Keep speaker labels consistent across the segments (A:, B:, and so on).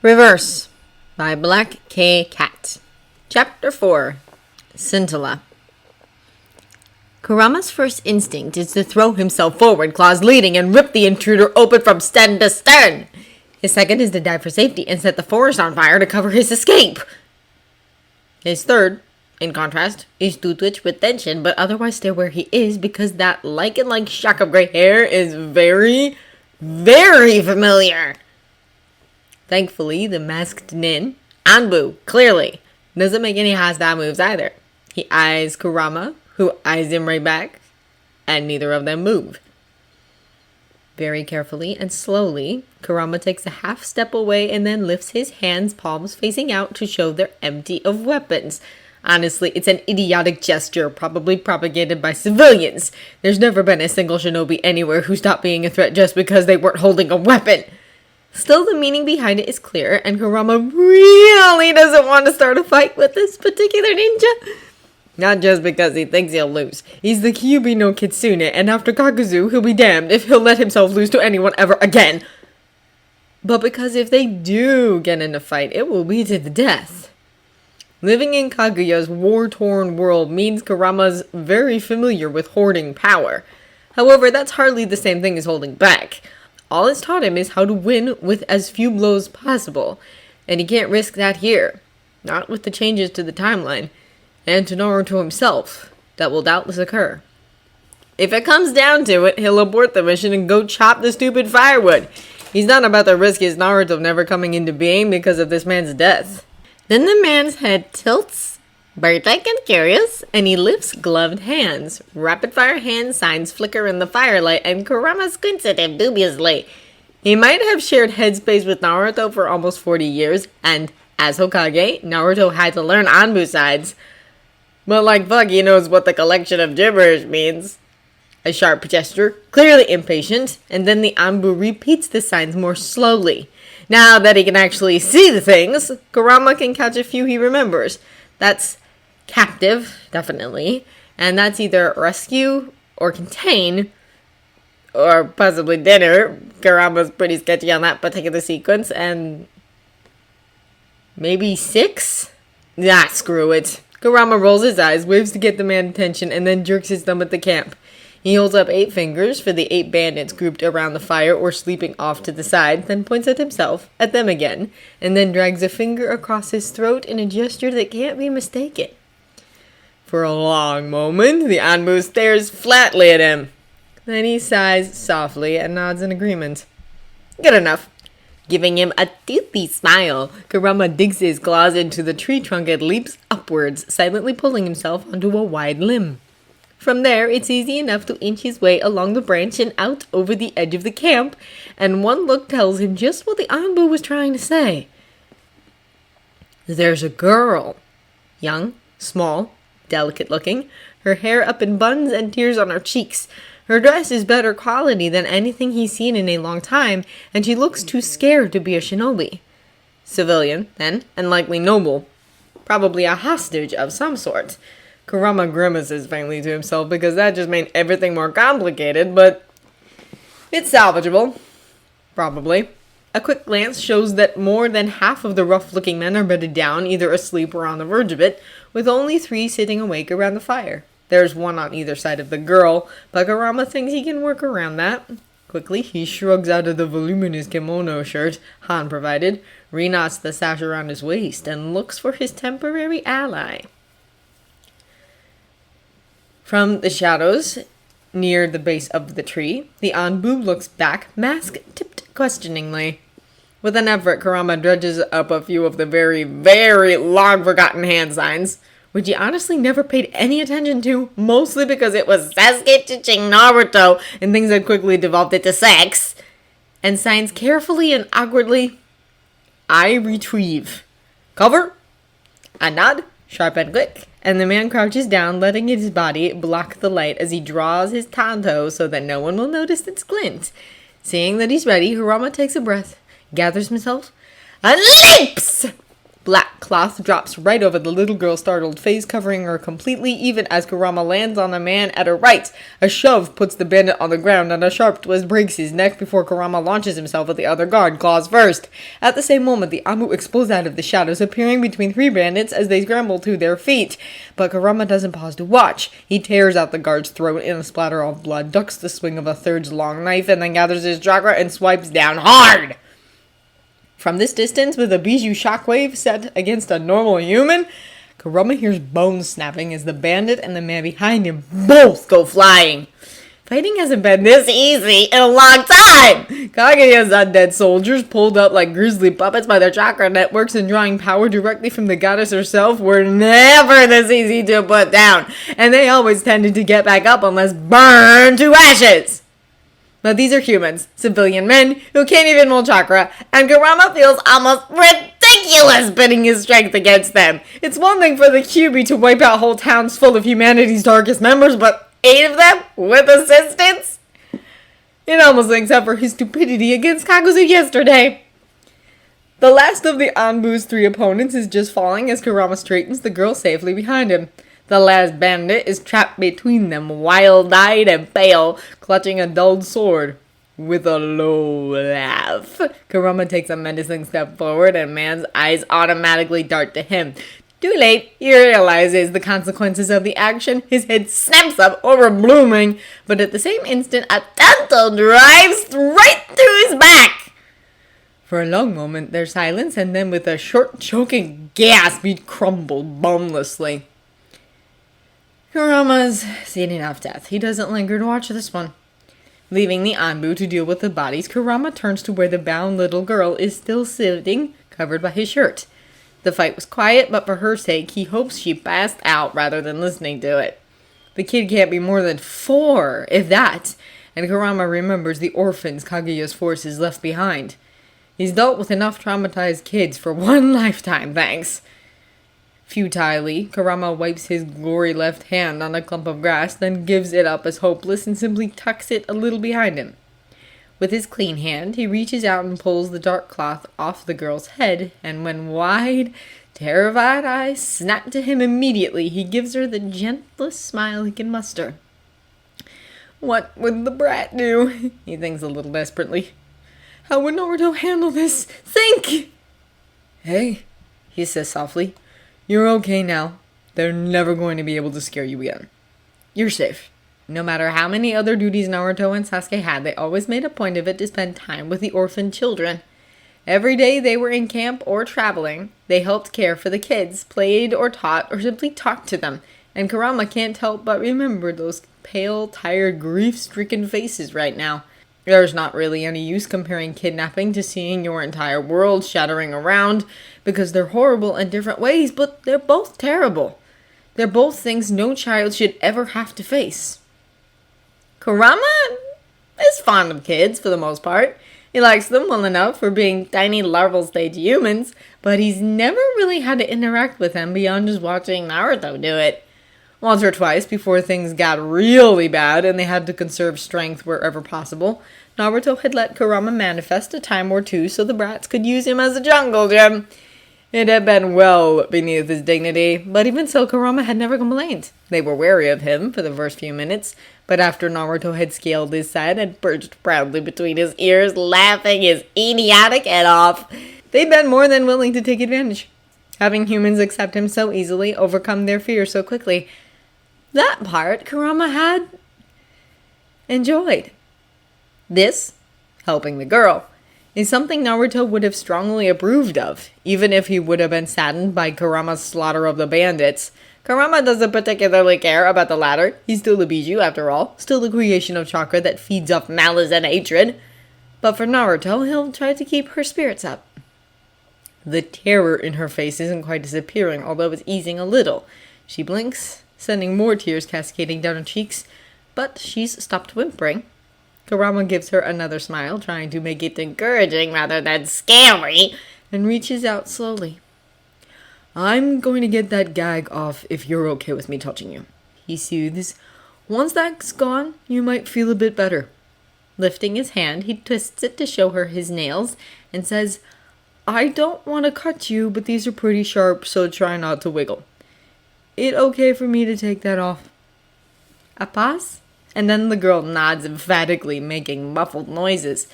A: Reverse by Black K. Cat. Chapter 4. Scintilla. Kurama's first instinct is to throw himself forward, claws leading, and rip the intruder open from stem to stern. His second is to dive for safety and set the forest on fire to cover his escape. His third, in contrast, is to twitch with tension but otherwise stay where he is because that lichen-like shock of gray hair is very, very familiar. Thankfully, the masked nin, Anbu, clearly, doesn't make any hostile moves either. He eyes Kurama, who eyes him right back, and neither of them move. Very carefully and slowly, Kurama takes a half step away and then lifts his hands, palms facing out to show they're empty of weapons. Honestly, it's an idiotic gesture, probably propagated by civilians. There's never been a single shinobi anywhere who stopped being a threat just because they weren't holding a weapon. Still, the meaning behind it is clear, and Kurama really doesn't want to start a fight with this particular ninja. Not just because he thinks he'll lose. He's the Kyuubi no Kitsune, and after Kakuzu, he'll be damned if he'll let himself lose to anyone ever again. But because if they do get in a fight, it will be to the death. Living in Kaguya's war-torn world means Kurama's very familiar with hoarding power. However, that's hardly the same thing as holding back. All it's taught him is how to win with as few blows possible, and he can't risk that here. Not with the changes to the timeline, and to Naruto himself, that will doubtless occur. If it comes down to it, he'll abort the mission and go chop the stupid firewood. He's not about to risk his Naruto never coming into being because of this man's death. Then the man's head tilts, bird-like and curious, and he lifts gloved hands. Rapid-fire hand signs flicker in the firelight, and Kurama squints at him dubiously. He might have shared headspace with Naruto for almost 40 years, and as Hokage, Naruto had to learn Anbu sides. But like fuck, he knows what the collection of gibberish means. A sharp gesture, clearly impatient, and then the Anbu repeats the signs more slowly. Now that he can actually see the things, Kurama can catch a few he remembers. That's captive, definitely, and that's either rescue or contain, or possibly dinner. Kurama's pretty sketchy on that particular sequence, and maybe 6? Nah, screw it. Kurama rolls his eyes, waves to get the man's attention, and then jerks his thumb at the camp. He holds up 8 fingers for the 8 bandits grouped around the fire or sleeping off to the side, then points at himself, at them again, and then drags a finger across his throat in a gesture that can't be mistaken. For a long moment, the Anbu stares flatly at him. Then he sighs softly and nods in agreement. Good enough. Giving him a toothy smile, Kurama digs his claws into the tree trunk and leaps upwards, silently pulling himself onto a wide limb. From there, it's easy enough to inch his way along the branch and out over the edge of the camp, and one look tells him just what the Anbu was trying to say. There's a girl. Young, small, delicate-looking, her hair up in buns and tears on her cheeks. Her dress is better quality than anything he's seen in a long time, and she looks too scared to be a shinobi. Civilian, then, and likely noble. Probably a hostage of some sort. Kurama grimaces faintly to himself because that just made everything more complicated, but it's salvageable. Probably. A quick glance shows that more than half of the rough-looking men are bedded down, either asleep or on the verge of it, with only 3 sitting awake around the fire. There's one on either side of the girl, but Kurama thinks he can work around that. Quickly, he shrugs out of the voluminous kimono shirt Han provided, reknots the sash around his waist, and looks for his temporary ally. From the shadows, near the base of the tree, the Anbu looks back, mask tipped questioningly. With an effort, Kurama dredges up a few of the very, very long-forgotten hand signs, which he honestly never paid any attention to, mostly because it was Sasuke teaching Naruto, and things had quickly devolved into sex, and signs carefully and awkwardly, I retrieve. Cover, a nod, sharp and quick, and the man crouches down, letting his body block the light as he draws his tanto so that no one will notice its glint. Seeing that he's ready, Kurama takes a breath, gathers himself, and leaps! black cloth drops right over the little girl's startled face, covering her completely, even as Kurama lands on the man at her right. A shove puts the bandit on the ground, and a sharp twist breaks his neck before Kurama launches himself at the other guard, claws first. At the same moment, the Anbu explodes out of the shadows, appearing between three bandits as they scramble to their feet. But Kurama doesn't pause to watch. He tears out the guard's throat in a splatter of blood, ducks the swing of a third's long knife, and then gathers his chakra and swipes down hard. From this distance, with a bijou shockwave set against a normal human, Kurama hears bones snapping as the bandit and the man behind him both go flying. Fighting hasn't been this easy in a long time! Kaguya's undead soldiers, pulled up like grizzly puppets by their chakra networks and drawing power directly from the goddess herself, were never this easy to put down, and they always tended to get back up unless burned to ashes. But these are humans, civilian men, who can't even hold chakra, and Kurama feels almost ridiculous pitting his strength against them. It's one thing for the Kyuubi to wipe out whole towns full of humanity's darkest members, but 8 of them with assistance? It almost makes up for his stupidity against Kaguzu yesterday. The last of the Anbu's 3 opponents is just falling as Kurama straightens the girl safely behind him. The last bandit is trapped between them, wild-eyed and pale, clutching a dulled sword. With a low laugh, Kurama takes a menacing step forward, and man's eyes automatically dart to him. Too late, he realizes the consequences of the action. His head snaps up, over-blooming, but at the same instant, a tanto drives right through his back. For a long moment, there's silence, and then with a short, choking gasp, he crumbled bonelessly. Kurama's seen enough death. He doesn't linger to watch this one. Leaving the Anbu to deal with the bodies, Kurama turns to where the bound little girl is still sitting, covered by his shirt. The fight was quiet, but for her sake, he hopes she passed out rather than listening to it. The kid can't be more than 4, if that, and Kurama remembers the orphans Kaguya's forces left behind. He's dealt with enough traumatized kids for one lifetime, thanks. Futilely, Kurama wipes his gory left hand on a clump of grass, then gives it up as hopeless and simply tucks it a little behind him. With his clean hand, he reaches out and pulls the dark cloth off the girl's head, and when wide, terrified eyes snap to him immediately, he gives her the gentlest smile he can muster. What would the brat do? He thinks a little desperately. How would Naruto handle this? Think! Hey, he says softly. You're okay now. They're never going to be able to scare you again. You're safe. No matter how many other duties Naruto and Sasuke had, they always made a point of it to spend time with the orphan children. Every day they were in camp or traveling, they helped care for the kids, played or taught, or simply talked to them, and Kurama can't help but remember those pale, tired, grief-stricken faces right now. There's not really any use comparing kidnapping to seeing your entire world shattering around, because they're horrible in different ways, but they're both terrible. They're both things no child should ever have to face. Kurama is fond of kids for the most part. He likes them well enough for being tiny larval stage humans, but he's never really had to interact with them beyond just watching Naruto do it. Once or twice before things got really bad and they had to conserve strength wherever possible, Naruto had let Kurama manifest a time or two so the brats could use him as a jungle gym. It had been well beneath his dignity, but even so, Kurama had never complained. They were wary of him for the first few minutes, but after Naruto had scaled his side and perched proudly between his ears, laughing his idiotic head off, they'd been more than willing to take advantage. Having humans accept him so easily, overcome their fear so quickly, that part Kurama had enjoyed. This, helping the girl, is something Naruto would have strongly approved of, even if he would have been saddened by Kurama's slaughter of the bandits. Kurama doesn't particularly care about the latter. He's still a bijou, after all, still the creation of chakra that feeds off malice and hatred. But for Naruto, he'll try to keep her spirits up. The terror in her face isn't quite disappearing, although it's easing a little. She blinks, sending more tears cascading down her cheeks, but she's stopped whimpering. Kurama gives her another smile, trying to make it encouraging rather than scary, and reaches out slowly. I'm going to get that gag off if you're okay with me touching you, he soothes. Once that's gone, you might feel a bit better. Lifting his hand, he twists it to show her his nails and says,
B: I don't want to cut you, but these are pretty sharp, so try not to wiggle. It okay for me to take that off?
A: A pause? And then the girl nods emphatically, making muffled noises.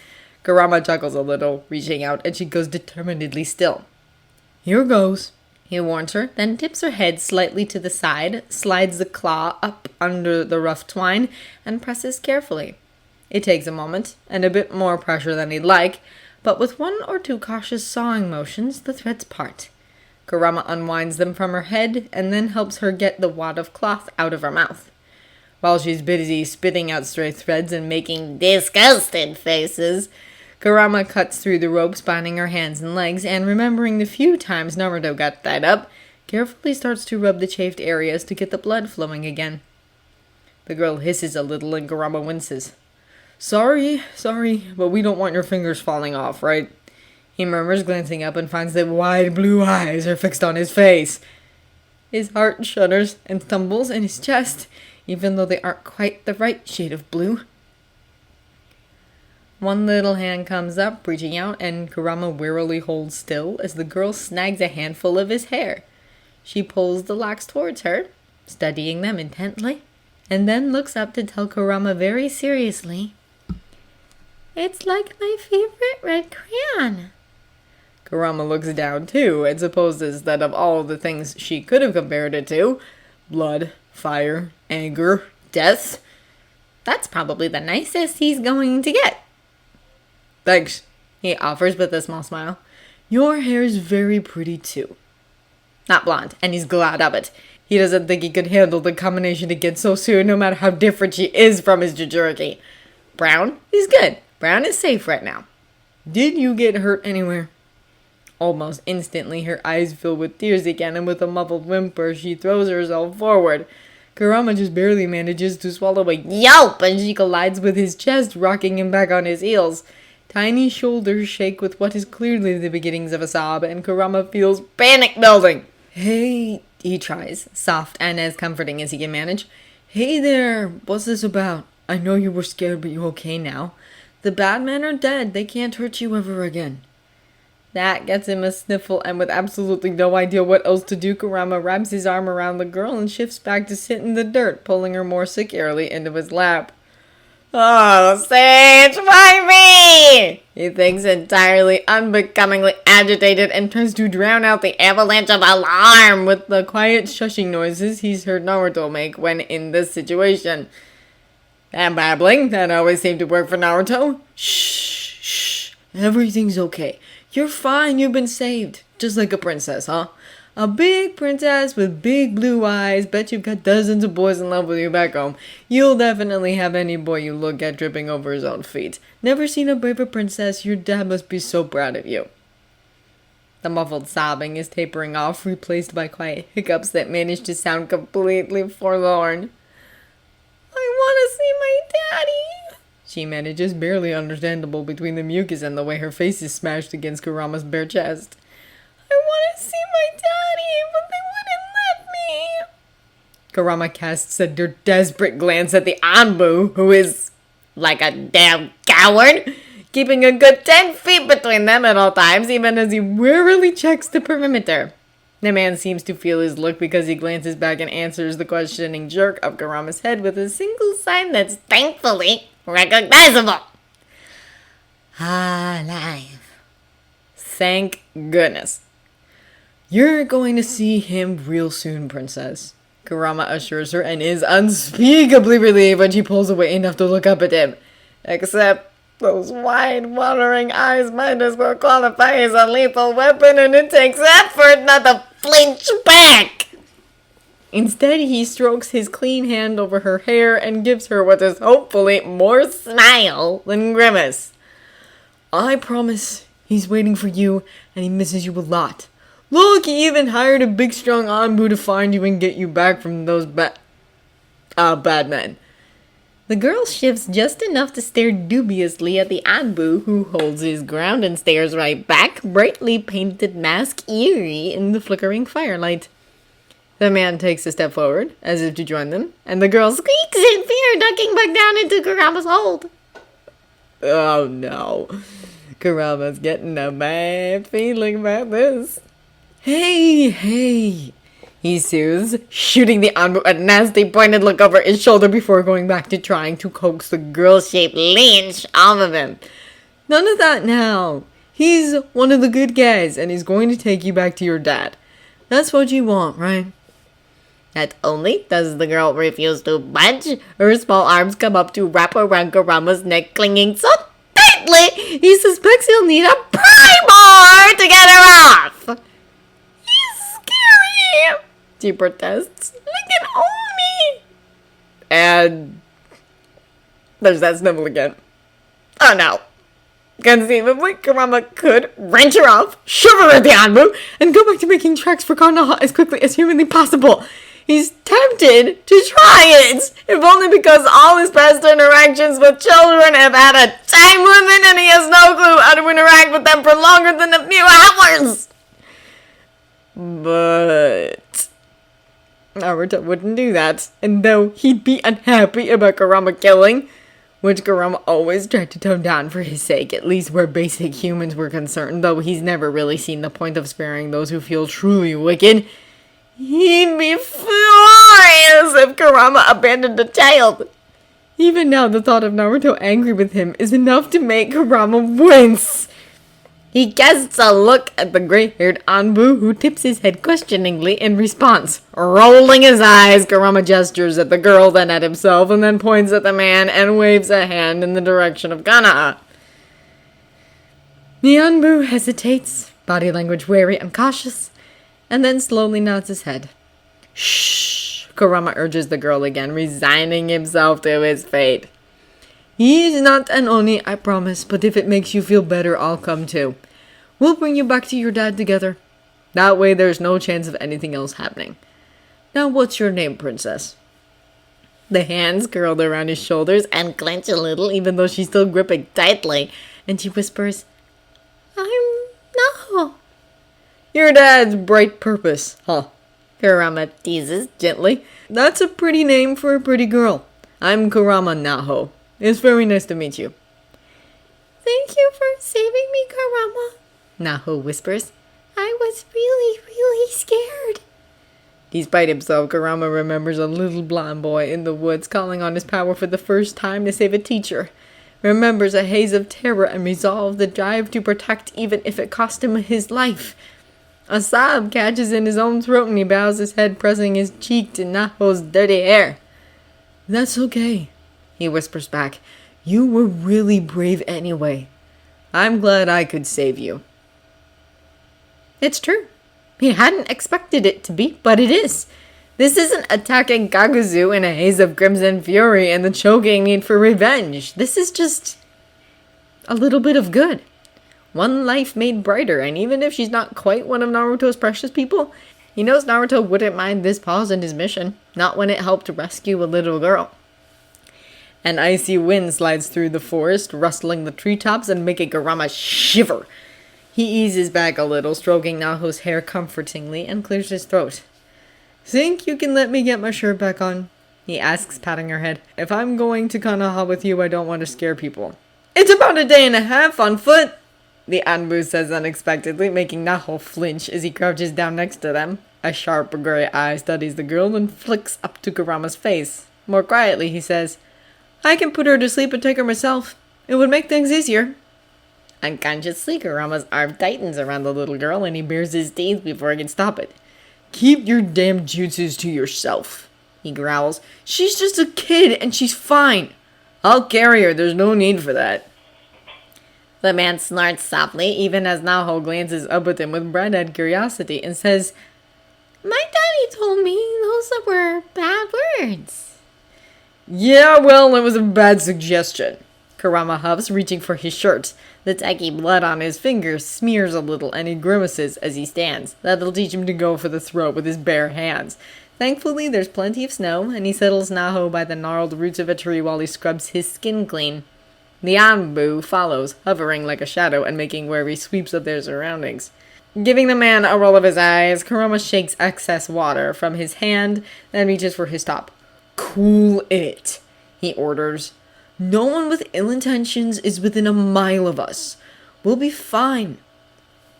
A: Kurama chuckles a little, reaching out, and she goes determinedly still.
B: Here goes,
A: he warns her, then tips her head slightly to the side, slides the claw up under the rough twine, and presses carefully. It takes a moment, and a bit more pressure than he'd like, but with one or two cautious sawing motions, the threads part. Kurama unwinds them from her head, and then helps her get the wad of cloth out of her mouth. While she's busy spitting out stray threads and making disgusted faces, Kurama cuts through the rope spanning her hands and legs, and remembering the few times Naruto got tied up, carefully starts to rub the chafed areas to get the blood flowing again. The girl hisses a little and Kurama winces. Sorry, but we don't want your fingers falling off, right? He murmurs, glancing up, and finds that wide blue eyes are fixed on his face. His heart shudders and stumbles in his chest, even though they aren't quite the right shade of blue. One little hand comes up, reaching out, and Kurama wearily holds still as the girl snags a handful of his hair. She pulls the locks towards her, studying them intently, and then looks up to tell Kurama very seriously, "It's like my favorite red crayon." Kurama looks down too, and supposes that of all the things she could have compared it to, blood, fire, anger, death, that's probably the nicest he's going to get.
B: Thanks,
A: he offers with a small smile.
B: Your hair's very pretty too.
A: Not blonde, and he's glad of it. He doesn't think he could handle the combination again so soon, no matter how different she is from his Jinchuriki. Brown? He's good. Brown is safe right now.
B: Did you get hurt anywhere?
A: Almost instantly, her eyes fill with tears again, and with a muffled whimper, she throws herself forward. Kurama just barely manages to swallow a yelp, and she collides with his chest, rocking him back on his heels. Tiny shoulders shake with what is clearly the beginnings of a sob, and Kurama feels panic building.
B: Hey,
A: he tries, soft and as comforting as he can manage.
B: Hey there, what's this about? I know you were scared, but you okay now? The bad men are dead, they can't hurt you ever again.
A: That gets him a sniffle, and with absolutely no idea what else to do, Kurama wraps his arm around the girl and shifts back to sit in the dirt, pulling her more securely into his lap. Oh, Sage, why me? He thinks, entirely unbecomingly agitated, and tries to drown out the avalanche of alarm with the quiet shushing noises he's heard Naruto make when in this situation. That babbling, that always seemed to work for Naruto.
B: Shh, everything's okay. You're fine, you've been saved. Just like a princess, huh? A big princess with big blue eyes. Bet you've got dozens of boys in love with you back home. You'll definitely have any boy you look at tripping over his own feet. Never seen a braver princess. Your dad must be so proud of you.
A: The muffled sobbing is tapering off, replaced by quiet hiccups that manage to sound completely forlorn. I want to see my daddy, she manages, barely understandable between the mucus and the way her face is smashed against Kurama's bare chest. I want to see my daddy, but they wouldn't let me. Kurama casts a desperate glance at the Anbu, who is like a damn coward, keeping a good 10 feet between them at all times, even as he warily checks the perimeter. The man seems to feel his look because he glances back and answers the questioning jerk of Kurama's head with a single sign that's thankfully recognizable. Alive. Thank goodness.
B: You're going to see him real soon, princess, Kurama assures her, and is unspeakably relieved when she pulls away enough to look up at him.
A: Except those wide, wandering eyes might as well qualify as a lethal weapon, and it takes effort not to flinch back. Instead, he strokes his clean hand over her hair and gives her what is hopefully more smile than grimace.
B: I promise he's waiting for you, and he misses you a lot. Look, he even hired a big strong Anbu to find you and get you back from those bad men.
A: The girl shifts just enough to stare dubiously at the Anbu, who holds his ground and stares right back, brightly painted mask eerie in the flickering firelight. The man takes a step forward, as if to join them, and the girl squeaks in fear, ducking back down into Kurama's hold.
B: Oh no. Kurama's getting a bad feeling about this. Hey, he soothes, shooting the Anbu a nasty pointed look over his shoulder before going back to trying to coax the girl-shaped lynch off of him. None of that now. He's one of the good guys, and he's going to take you back to your dad. That's what you want, right?
A: Not only does the girl refuse to budge, her small arms come up to wrap around Kurama's neck, clinging so tightly he suspects he'll need a primer to get her off. He's scary, she protests. He can own me.
B: And there's that snivel again.
A: Oh no. Conceivably, Kurama could wrench her off, shove her at the Anbu,
B: and go back to making tracks for Konoha as quickly as humanly possible. He's tempted to try it, if only because all his past interactions with children have had a time limit and he has no clue how to interact with them for longer than a few hours. But Naruto wouldn't do that, and though he'd be unhappy about Kurama killing, which Kurama always tried to tone down for his sake, at least where basic humans were concerned, though he's never really seen the point of sparing those who feel truly wicked, he'd be furious if Kurama abandoned a child. Even now, the thought of Naruto angry with him is enough to make Kurama wince. He casts a look at the gray-haired Anbu, who tips his head questioningly in response. Rolling his eyes, Kurama gestures at the girl, then at himself, and then points at the man and waves a hand in the direction of Konoha. The Anbu hesitates, body language wary and cautious, and then slowly nods his head. Shh, Kurama urges the girl again, resigning himself to his fate. He's not an Oni, I promise, but if it makes you feel better, I'll come too. We'll bring you back to your dad together. That way there's no chance of anything else happening. Now what's your name, princess? The hands curled around his shoulders and clench a little, even though she's still gripping tightly, and she whispers, I'm Naho. Your dad's bright purpose, huh? Kurama teases gently. That's a pretty name for a pretty girl. I'm Kurama Naho. It's very nice to meet you. Thank you for saving me, Kurama, Naho whispers. I was really scared. Despite himself, Kurama remembers a little blond boy in the woods calling on his power for the first time to save a teacher. Remembers a haze of terror and resolve, the drive to protect even if it cost him his life. A sob catches in his own throat and he bows his head, pressing his cheek to Naho's dirty hair. That's okay, he whispers back. You were really brave anyway. I'm glad I could save you. It's true. He hadn't expected it to be, but it is. This isn't attacking Kaguzu in a haze of crimson fury and the choking need for revenge. This is just a little bit of good. One life made brighter, and even if she's not quite one of Naruto's precious people, he knows Naruto wouldn't mind this pause in his mission, not when it helped rescue a little girl. An icy wind slides through the forest, rustling the treetops and making Kurama shiver. He eases back a little, stroking Naho's hair comfortingly, and clears his throat. Think you can let me get my shirt back on? He asks, patting her head. If I'm going to Konoha with you, I don't want to scare people. It's about a day and a half on foot, the Anbu says unexpectedly, making Naho flinch as he crouches down next to them. A sharp gray eye studies the girl and flicks up to Kurama's face. More quietly, he says, I can put her to sleep and take her myself. It would make things easier. Unconsciously, Kurama's arm tightens around the little girl and he bares his teeth before he can stop it. Keep your damn jutsus to yourself, he growls. She's just a kid and she's fine. I'll carry her, there's no need for that. The man snorts softly, even as Naho glances up at him with bright-eyed curiosity and says, My daddy told me those were bad words. Yeah, well, it was a bad suggestion. Kurama huffs, reaching for his shirt. The tacky blood on his fingers smears a little and he grimaces as he stands. That'll teach him to go for the throat with his bare hands. Thankfully, there's plenty of snow, and he settles Naho by the gnarled roots of a tree while he scrubs his skin clean. The Anbu follows, hovering like a shadow and making wary sweeps of their surroundings. Giving the man a roll of his eyes, Kurama shakes excess water from his hand, then reaches for his top. Cool it, he orders. No one with ill intentions is within a mile of us. We'll be fine.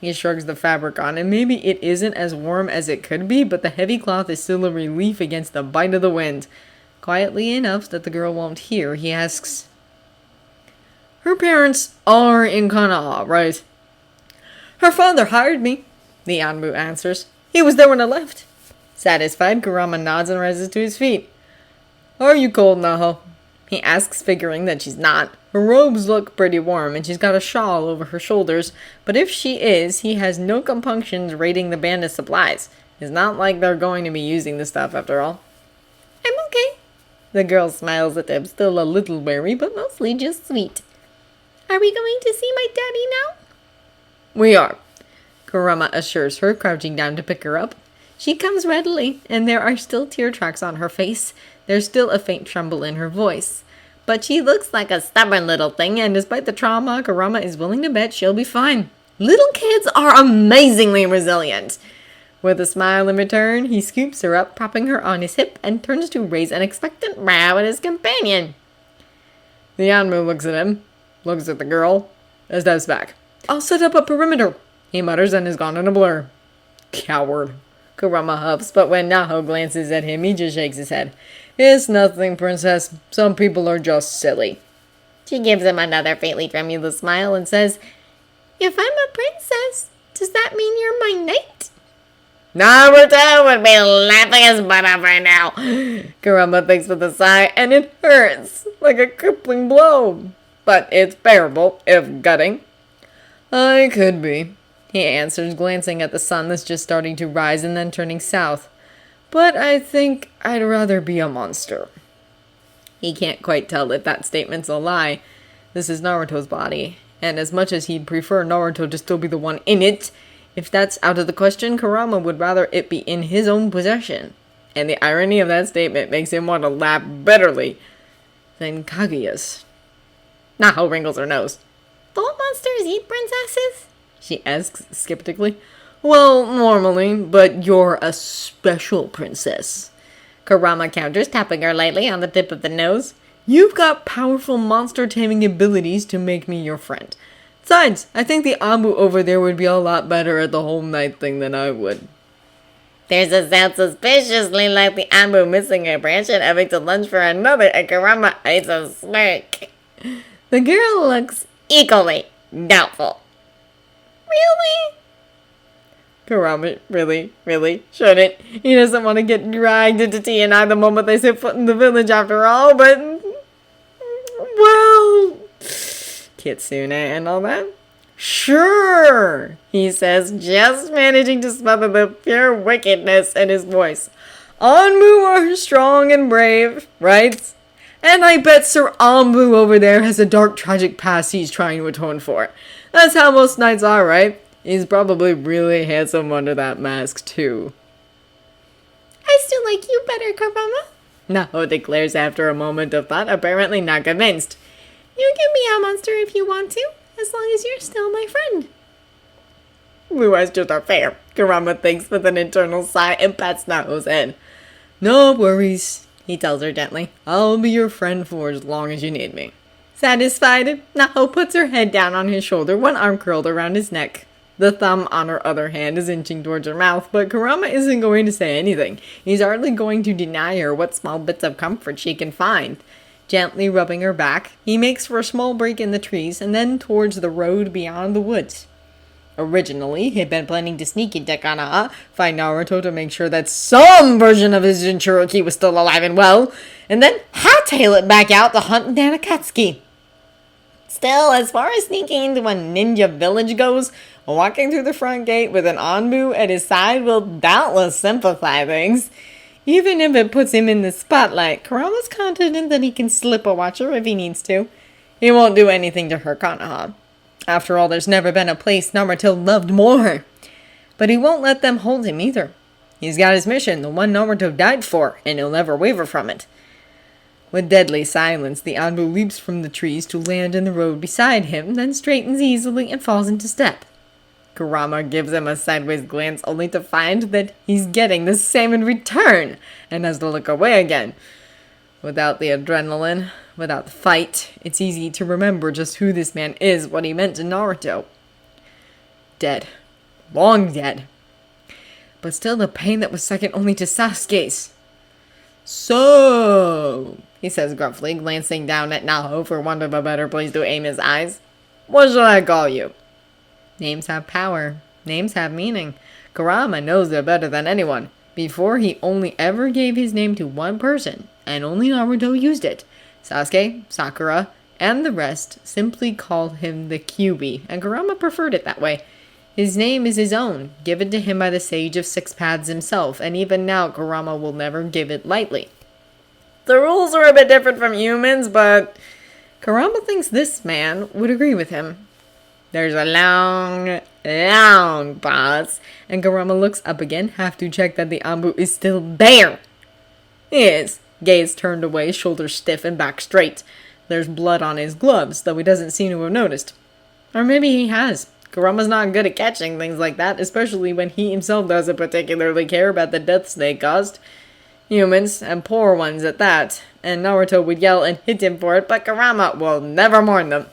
B: He shrugs the fabric on, and maybe it isn't as warm as it could be, but the heavy cloth is still a relief against the bite of the wind. Quietly enough that the girl won't hear, he asks, "Her parents are in Konoha, right?" "Her father hired me," the Anbu answers. "He was there when I left." Satisfied, Kurama nods and rises to his feet. "Are you cold, Naho?" he asks, figuring that she's not. Her robes look pretty warm, and she's got a shawl over her shoulders, but if she is, he has no compunctions raiding the bandit's supplies. It's not like they're going to be using the stuff after all. "I'm okay." The girl smiles at him, still a little wary, but mostly just sweet. "Are we going to see my daddy now?" "We are," Kurama assures her, crouching down to pick her up. She comes readily, and there are still tear tracks on her face. There's still a faint tremble in her voice. But she looks like a stubborn little thing, and despite the trauma, Kurama is willing to bet she'll be fine. Little kids are amazingly resilient. With a smile in return, he scoops her up, propping her on his hip, and turns to raise an expectant brow at his companion. The Anmu looks at him, looks at the girl, and steps back. "I'll set up a perimeter," he mutters and is gone in a blur. "Coward," Kurama huffs, but when Naho glances at him, he just shakes his head. "It's nothing, princess. Some people are just silly." She gives him another faintly tremulous smile and says, "If I'm a princess, does that mean you're my knight?" "Naruto would be laughing his butt off right now," Kurama thinks with a sigh, and it hurts like a crippling blow. But it's bearable, if gutting. "I could be," he answers, glancing at the sun that's just starting to rise and then turning south. "But I think I'd rather be a monster." He can't quite tell if that statement's a lie. This is Naruto's body, and as much as he'd prefer Naruto to still be the one in it, if that's out of the question, Kurama would rather it be in his own possession. And the irony of that statement makes him want to laugh bitterly. Then Kaguya's. Naho wrinkles her nose. "Don't monsters eat princesses?" she asks skeptically. "Well, normally, but you're a special princess," Kurama counters, tapping her lightly on the tip of the nose. "You've got powerful monster-taming abilities to make me your friend. Besides, I think the Amu over there would be a lot better at the whole night thing than I would." There's a sound suspiciously like the Amu missing a branch and having to lunge for another, and Kurama eyes a smirk. The girl looks equally doubtful. "Really?" Kurama really shouldn't. He doesn't want to get dragged into T&I the moment they set foot in the village after all, but... well... Kitsune and all that? "Sure," he says, just managing to smother the pure wickedness in his voice. "Anmu are strong and brave, right? And I bet Sir Anbu over there has a dark, tragic past he's trying to atone for. That's how most knights are, right? He's probably really handsome under that mask, too." "I still like you better, Kurama," Naho declares after a moment of thought, apparently not convinced. "You can be a monster if you want to, as long as you're still my friend." Blue eyes just are fair, Kurama thinks with an internal sigh and pats Naho's head. "No worries," he tells her gently. "I'll be your friend for as long as you need me." Satisfied, Naho puts her head down on his shoulder, one arm curled around his neck. The thumb on her other hand is inching towards her mouth, but Kurama isn't going to say anything. He's hardly going to deny her what small bits of comfort she can find. Gently rubbing her back, he makes for a small break in the trees and then towards the road beyond the woods. Originally, he'd been planning to sneak into Konoha, find Naruto to make sure that some version of his Jinchuriki was still alive and well, and then hightail it back out to hunt Nanakatsuki. Still, as far as sneaking into a ninja village goes, walking through the front gate with an Anbu at his side will doubtless simplify things. Even if it puts him in the spotlight, Kurama's confident that he can slip a watcher if he needs to. He won't do anything to hurt Konoha. After all, there's never been a place Naruto loved more. But he won't let them hold him either. He's got his mission, the one Naruto died for, and he'll never waver from it. With deadly silence, the Anbu leaps from the trees to land in the road beside him, then straightens easily and falls into step. Kurama gives him a sideways glance only to find that he's getting the same in return, and has to look away again. Without the adrenaline, Without the fight, it's easy to remember just who this man is, what he meant to Naruto. Dead. Long dead. But still the pain that was second only to Sasuke's. So, he says gruffly, glancing down at Naho for want of a better place to aim his eyes. What should I call you? Names have power. Names have meaning. Kurama knows it better than anyone. Before, he only ever gave his name to one person, and only Naruto used it. Sasuke, Sakura, and the rest simply called him the Kyuubi, and Kurama preferred it that way. His name is his own, given to him by the Sage of Six Paths himself, and even now Kurama will never give it lightly. The rules are a bit different from humans, but Kurama thinks this man would agree with him. There's a long pause, and Kurama looks up again, have to check that the Anbu is still there. He is, gaze turned away, shoulders stiff and back straight. There's blood on his gloves, though he doesn't seem to have noticed. Or maybe he has. Kurama's not good at catching things like that, especially when he himself doesn't particularly care about the deaths they caused. Humans, and poor ones at that, and Naruto would yell and hit him for it, but Kurama will never mourn them.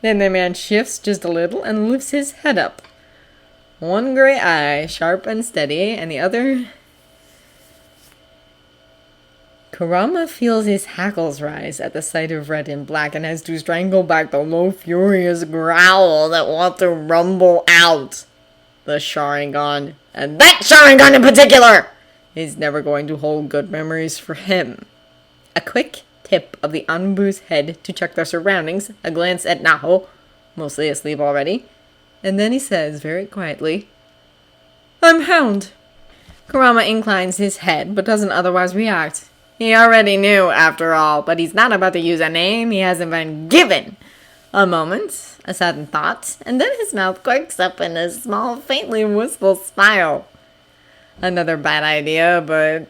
B: Then the man shifts just a little and lifts his head up. One gray eye, sharp and steady, and the other... Kurama feels his hackles rise at the sight of red and black and has to strangle back the low, furious growl that wants to rumble out. The Sharingan, and that Sharingan in particular, is never going to hold good memories for him. A quick tip of the Anbu's head to check their surroundings, a glance at Naho, mostly asleep already, and then he says very quietly, I'm Hound. Kurama inclines his head, but doesn't otherwise react. He already knew, after all, but he's not about to use a name he hasn't been given. A moment, a sudden thought, and then his mouth quirks up in a small, faintly wistful smile. Another bad idea, but...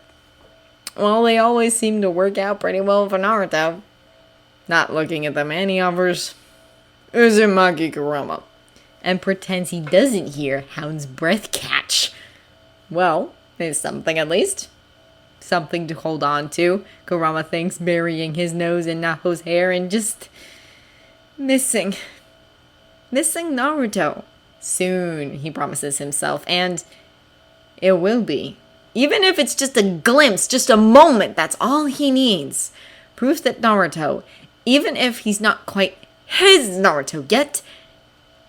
B: well, they always seem to work out pretty well for Naruto. Not looking at the man, he offers, Uzumaki Kurama, and pretends he doesn't hear Hound's breath catch. Well, there's something at least. Something to hold on to, Kurama thinks, burying his nose in Naho's hair and just... missing Naruto. Soon, he promises himself, and it will be. Even if it's just a glimpse, just a moment, that's all he needs. Proof that Naruto, even if he's not quite his Naruto yet,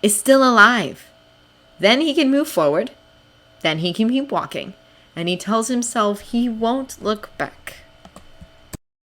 B: is still alive. Then he can move forward. Then he can keep walking. And he tells himself he won't look back.